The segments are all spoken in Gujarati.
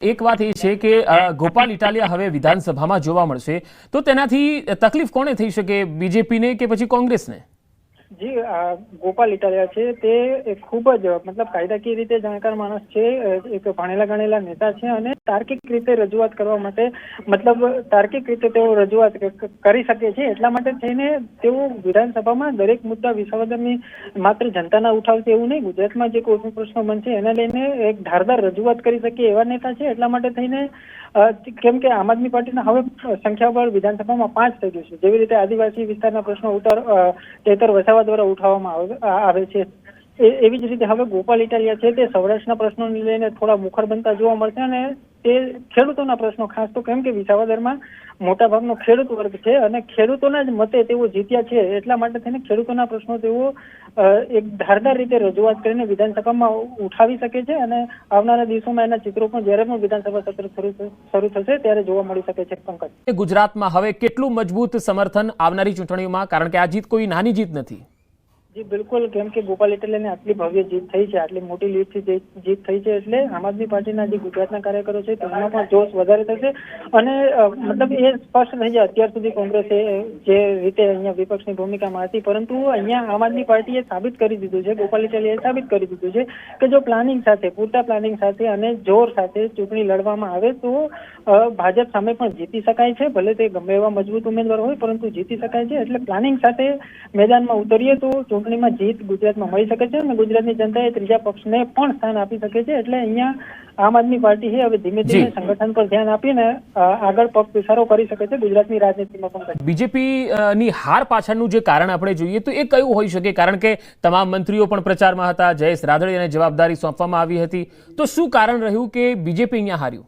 એક વાત એ છે કે ગોપાલ ઇટાલિયા હવે વિધાનસભામાં જોવા મળશે તો તેનાથી તકલીફ કોને થઈ શકે, બીજેપીને કે પછી કોંગ્રેસને? જી, ગોપાલ ઇટાલિયા છે તે ખૂબ જ મતલબ કાયદાકીય રીતે જાણકાર માણસ છે, એક ભણેલા ગણેલા નેતા છે અને તાર્કિક રીતે રજૂઆત કરવા માટે મતલબ તાર્કિક રીતે તેઓ રજૂઆત કરી શકે છે. એટલા માટે થઈને તેઓ વિધાનસભામાં દરેક મુદ્દા વિસાવદરની માત્ર જનતાના ઉઠાવશે એવું નહીં, ગુજરાતમાં જે કોઈ પણ પ્રશ્નો બનશે એને લઈને એક ધારદાર રજૂઆત કરી શકે એવા નેતા છે. એટલા માટે થઈને કેમ કે આમ આદમી પાર્ટીના હવે સંખ્યાબળ વિધાનસભામાં 5 થઈ ગયું છે. જેવી રીતે આદિવાસી વિસ્તારના પ્રશ્નો તેતર વસાવા દ્વારા ઉઠાવવામાં આવે છે, એવી જ રીતે હવે ગોપાલ ઇટાલિયા છે તે સૌરાષ્ટ્રના પ્રશ્નોને લઈને થોડા મુખર બનતા જોવા મળશે અને તે ખેડૂતોના પ્રશ્નો, ખાસ તો કેમ કે વિસાવદરમાં મોટાભાગનો ખેડૂત વર્ગ છે અને ખેડૂતોના જ મતે તેઓ જીત્યા છે. એટલા માટે થઈને ખેડૂતોના પ્રશ્નો તેઓ એક ધારદાર રીતે રજૂઆત કરીને વિધાનસભામાં ઉઠાવી શકે છે અને આવનારા દિવસોમાં એના ચિત્રો પણ જ્યારે પણ વિધાનસભા સત્ર શરૂ થશે ત્યારે જોવા મળી શકે છે. પંકજ, ગુજરાતમાં હવે કેટલું મજબૂત સમર્થન આવનારી ચૂંટણીઓમાં, કારણ કે આ જીત કોઈ નાની જીત નથી. જી બિલકુલ, કેમ કે ગોપાલ ઇટાલિયાની આટલી ભવ્ય જીત થઈ છે, આટલી મોટી લીડથી જીત થઈ છે એટલે આમ આદમી પાર્ટીના જે ગુજરાતના કાર્યકરો છે તેમાં પણ જોશ વધારે થશે અને મતલબ એ સ્પષ્ટ થઈ જાય. અત્યાર સુધી કોંગ્રેસે જે રીતે અહીંયા વિપક્ષની ભૂમિકામાં હતી, પરંતુ અહીંયા આમ આદમી પાર્ટીએ સાબિત કરી દીધું છે, ગોપાલ ઇટાલિયાએ સાબિત કરી દીધું છે કે જો પ્લાનિંગ સાથે, પૂરતા પ્લાનિંગ સાથે અને જોર સાથે ચૂંટણી લડવામાં આવે તો ભાજપ સામે પણ જીતી શકાય છે. ભલે તે ગમે એવા મજબૂત ઉમેદવાર હોય પરંતુ જીતી શકાય છે. એટલે પ્લાનિંગ સાથે મેદાનમાં ઉતરીએ તો ચૂંટણીમાં જીત ગુજરાતમાં મળી શકે છે અને ગુજરાતની જનતાએ ત્રીજા પક્ષને પણ સ્થાન આપી શકે છે. એટલે અહીંયા આમ આદમી પાર્ટી છે હવે ધીમે ધીમે સંગઠન પર ધ્યાન આપીને આગળ પગ વિસારો કરી શકે છે ગુજરાતની રાજનીતિમાં પણ. બીજેપી ની હાર પાછળનું જે કારણ આપણે જોઈએ તો એ કયું હોઈ શકે? કારણ કે તમામ મંત્રીઓ પણ પ્રચારમાં હતા, જયેશ રાદડિયાને જવાબદારી સોંપવામાં આવી હતી, તો શું કારણ રહ્યું કે બીજેપી અહીંયા હાર્યું?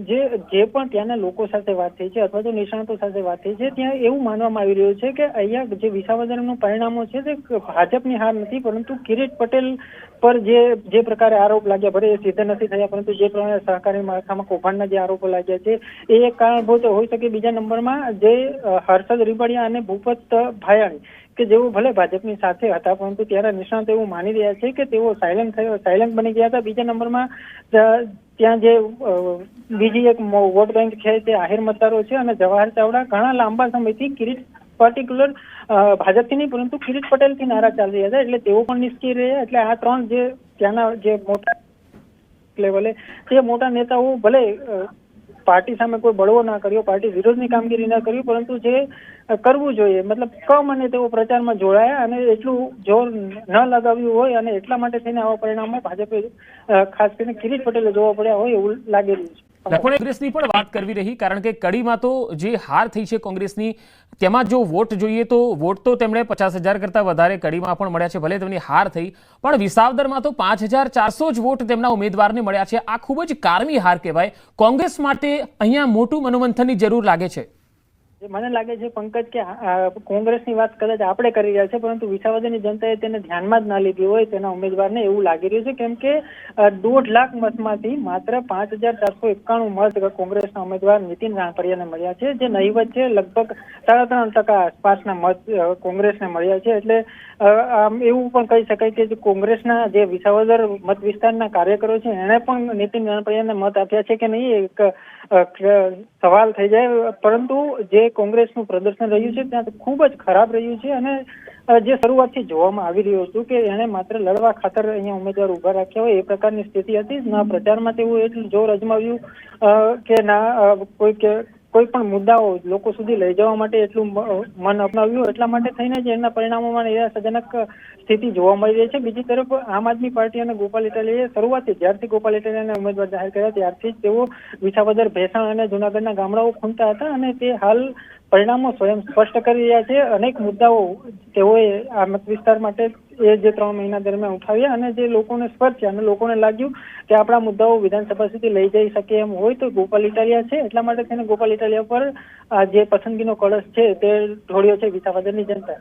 જે પણ ત્યાંના લોકો સાથે વાત થઈ છે અથવા તો નિષ્ણાતો સાથે વાત થઈ છે, ત્યાં એવું માનવામાં આવી રહ્યું છે કે અહીંયા જે વિસાવદરનું પરિણામો છે તે ભાજપની હાર નથી, પરંતુ કિરીટ પટેલ પર જે પ્રકારે આરોપ લાગ્યા, ભલે એ સિદ્ધ નથી થયા, પરંતુ જે પ્રમાણે સહકારી માળખામાં કૌભાંડના જે આરોપો લાગ્યા છે એ એક કારણભૂત હોઈ શકે. બીજા નંબરમાં જે હર્ષદ રીબડિયા અને ભૂપત ભાયાણી કે જેઓ ભલે ભાજપની સાથે હતા પરંતુ ત્યારે નિષ્ણાતો એવું માની રહ્યા છે કે તેઓ સાયલેન્ટ બની ગયા હતા. બીજા નંબરમાં ત્યાં જે બીજી એક વોટ બેંક છે તે આહિર મતદારો છે અને જવાહર ચાવડા ઘણા લાંબા સમયથી કિરીટ પર્ટિક્યુલર ભાજપથી નહીં પરંતુ કિરીટ પટેલથી નારાજ ચાલી રહ્યા હતા, એટલે તેઓ પણ નિષ્ક્રિય રહ્યા. એટલે આ ત્રણ જે ત્યાંના જે મોટા લેવલે તે મોટા નેતાઓ ભલે પાર્ટી સામે કોઈ બળવો ના કર્યો, પાર્ટી વિરોધની કામગીરી ના કર્યું, પરંતુ જે કરવું જોઈએ મતલબ કમ અને તેઓ પ્રચારમાં જોડાયા અને એટલું જોર ન લગાવ્યું હોય અને એટલા માટે થઈને આવા પરિણામો ભાજપે ખાસ કરીને કિરીટ પટેલે જોવા પડ્યા હોય એવું લાગી રહ્યું છે. કોંગ્રેસની પણ વાત કરવી રહી, કારણ કે કડીમાં તો જે હાર થઈ છે કોંગ્રેસની, તેમાં જો વોટ જોઈએ તો વોટ તો તેમણે 50,000 કરતા વધારે કડીમાં પણ મળ્યા છે, ભલે તેમની હાર થઈ, પણ વિસાવદરમાં તો 5,400 જ વોટ તેમના ઉમેદવારને મળ્યા છે. આ ખૂબ જ કારમી હાર કહેવાય. કોંગ્રેસ માટે અહીંયા મોટું મનોમંથનની જરૂર લાગે છે. મને લાગે છે પંકજ કે કોંગ્રેસની વાત કદાચ આપણે કરી રહ્યા છે પરંતુ વિસાવદરની જનતાએ તેને ધ્યાનમાં જ ના લીધી હોય તેના ઉમેદવારને એવું લાગી રહ્યું છે, કેમ કે 1.5 લાખ મતમાંથી માત્ર 5,491 મત કોંગ્રેસના ઉમેદવાર નીતિન રાણપરિયાને મળ્યા છે, જે નહીવત છે. લગભગ 3.5% આસપાસના મત કોંગ્રેસને મળ્યા છે. એટલે એવું પણ કહી શકાય કે કોંગ્રેસના જે વિસાવદર મત વિસ્તારના કાર્યકરો છે એને પણ નીતિન રાણપરિયાને મત આપ્યા છે કે નહીં એક સવાલ થઈ જાય. પરંતુ જે કોંગ્રેસનું પ્રદર્શન રહ્યું છે ત્યાં ખૂબ જ ખરાબ રહ્યું છે અને જે શરૂઆતથી જોવામાં આવી રહ્યું હતું કે એને માત્ર લડવા ખાતર અહીંયા ઉમેદવાર ઉભા રાખ્યા હોય એ પ્રકારની સ્થિતિ હતી. ના પ્રચારમાં તેવું એટલું જોર અજમાવ્યું કે ના કોઈ પણ મુદ્દાઓ લોકો સુધી લઈ જવા માટે એટલું મન અપનાવ્યું. એટલા માટે થઈને જ એના પરિણામોમાં નિરાશાજનક સ્થિતિ જોવા મળી રહી છે. બીજી તરફ આમ આદમી પાર્ટી અને ગોપાલ ઇટાલિયાએ શરૂઆતથી જ્યારથી ગોપાલ ઇટાલિયાને ઉમેદવાર જાહેર કર્યા ત્યારથી જ તેઓ વિસાવદર, ભેસાણ અને જૂનાગઢના ગામડાઓ ખૂંદતા હતા અને તે હાલ પરિણામો સ્વયં સ્પષ્ટ કરી રહ્યા છે. અનેક મુદ્દાઓ તેઓએ આ મત વિસ્તાર માટે એ જે 3 મહિના દરમિયાન ઉઠાવ્યા અને જે લોકોને સ્પર્શ્યા અને લોકોને લાગ્યું કે આપણા મુદ્દાઓ વિધાનસભા સુધી લઈ જઈ શકે એમ હોય તો ગોપાલ ઇટાલિયા છે. એટલા માટે તેને ગોપાલ ઇટાલિયા પર જે પસંદગીનો કળશ છે તે ઢોળ્યો છે વિસાવદરની જનતા.